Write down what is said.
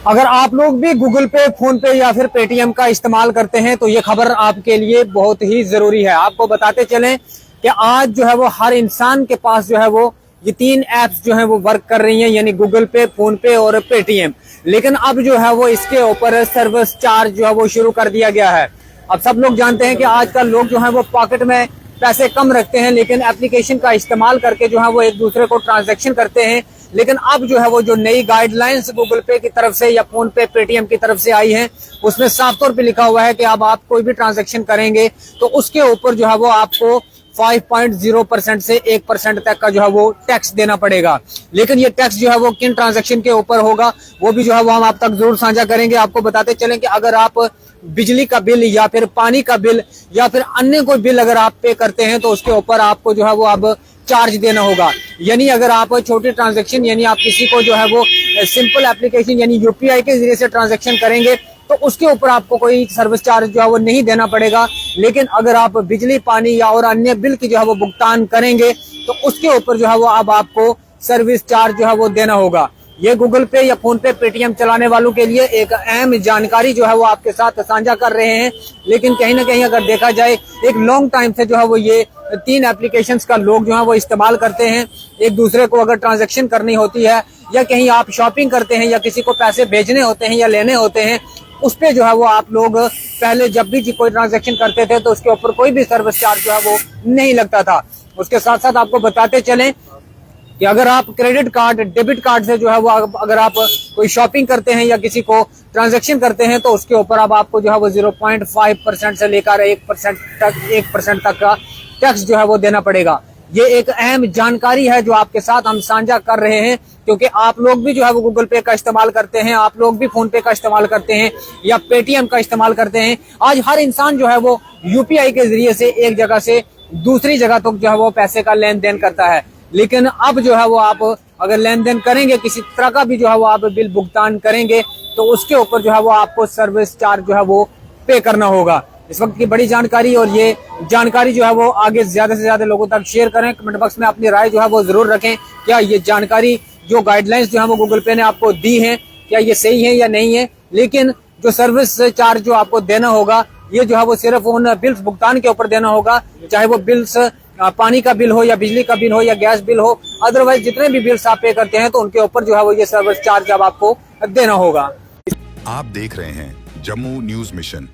अगर आप लोग भी गूगल पे, फोन पे या फिर पेटीएम का इस्तेमाल करते हैं तो ये खबर आपके लिए बहुत ही जरूरी है। आपको बताते चलें कि आज जो है वो हर इंसान के पास जो है वो ये तीन एप्स जो है वो वर्क कर रही हैं, यानी गूगल पे, फोन पे और पेटीएम। लेकिन अब जो है वो इसके ऊपर सर्विस चार्ज जो है वो शुरू कर दिया गया है। अब सब लोग जानते हैं कि आजकल लोग जो है वो पॉकेट में पैसे कम रखते हैं, लेकिन एप्लीकेशन का इस्तेमाल करके जो है वो एक दूसरे को ट्रांजैक्शन करते हैं। लेकिन अब जो है वो जो नई गाइडलाइंस गूगल पे की तरफ से या फोन पे, पेटीएम की तरफ से आई हैं, उसमें साफ तौर पे लिखा हुआ है कि अब आप कोई भी ट्रांजैक्शन करेंगे तो उसके ऊपर जो है वो आपको 5.0% से 1% तक का जो है वो टैक्स देना पड़ेगा। लेकिन ये टैक्स जो है वो किन ट्रांजैक्शन के ऊपर होगा वो भी जो है वो हम आप तक जरूर साझा करेंगे। आपको बताते चलें कि अगर आप बिजली का बिल या फिर पानी का बिल या फिर अन्य कोई बिल अगर आप पे करते हैं तो उसके ऊपर आपको जो है वो अब चार्ज देना होगा। यानी अगर आप छोटी ट्रांजैक्शन, यानी आप किसी को जो है वो सिंपल एप्लीकेशन यानी यूपीआई के जरिए से ट्रांजैक्शन करेंगे तो उसके ऊपर आपको कोई सर्विस चार्ज जो है वो नहीं देना पड़ेगा। लेकिन अगर आप बिजली, पानी या और अन्य बिल की जो है वो भुगतान करेंगे तो उसके ऊपर जो है वो अब आपको सर्विस चार्ज जो है वो देना होगा। ये गूगल पे या फोन पे, पेटीएम चलाने वालों के लिए एक अहम जानकारी जो है वो आपके साथ साझा कर रहे हैं। लेकिन कहीं ना कहीं अगर देखा जाए एक लॉन्ग टाइम से जो है वो ये तीन एप्लीकेशंस का लोग जो है वो इस्तेमाल करते हैं। एक दूसरे को अगर ट्रांजैक्शन करनी होती है या कहीं आप शॉपिंग करते हैं या किसी को पैसे भेजने होते हैं या लेने होते हैं, उस पे जो है वो आप लोग पहले जब भी कोई ट्रांजैक्शन करते थे तो उसके ऊपर कोई भी सर्विस चार्ज जो है वो नहीं लगता था। उसके साथ साथ आपको बताते चलें कि अगर आप क्रेडिट कार्ड, डेबिट कार्ड से जो है वो अगर आप कोई शॉपिंग करते हैं या किसी को ट्रांजैक्शन करते हैं तो उसके ऊपर अब आपको जो है वो 0.5% से लेकर 1% तक का टैक्स जो है वो देना पड़ेगा। ये एक अहम जानकारी है जो आपके साथ हम साझा कर रहे हैं, क्योंकि आप लोग भी जो है वो गूगल पे का इस्तेमाल करते हैं, आप लोग भी फोन पे का इस्तेमाल करते हैं या पेटीएम का इस्तेमाल करते हैं। आज हर इंसान जो है वो यूपीआई के जरिए से एक जगह से दूसरी जगह तक जो है वो पैसे का लेन देन करता है। लेकिन अब जो है वो आप अगर लेन देन करेंगे, किसी तरह का भी जो है वो आप बिल भुगतान करेंगे तो उसके ऊपर जो है वो आपको सर्विस चार्ज जो है वो पे करना होगा। इस वक्त की बड़ी जानकारी, और ये जानकारी जो है वो आगे ज्यादा से ज्यादा लोगों तक शेयर करें। कमेंट बॉक्स में अपनी राय जो है वो जरूर रखें। क्या ये जानकारी, जो गाइडलाइंस जो है वो गूगल पे ने आपको दी है, क्या ये सही है या नहीं है? लेकिन जो सर्विस चार्ज जो आपको देना होगा ये जो है वो सिर्फ उन बिल्स भुगतान के ऊपर देना होगा, चाहे वो बिल्स पानी का बिल हो या बिजली का बिल हो या गैस बिल हो। अदरवाइज जितने भी बिल्स आप पे करते हैं तो उनके ऊपर जो है वो ये सर्विस चार्ज अब आपको देना होगा। आप देख रहे हैं जम्मू न्यूज मिशन।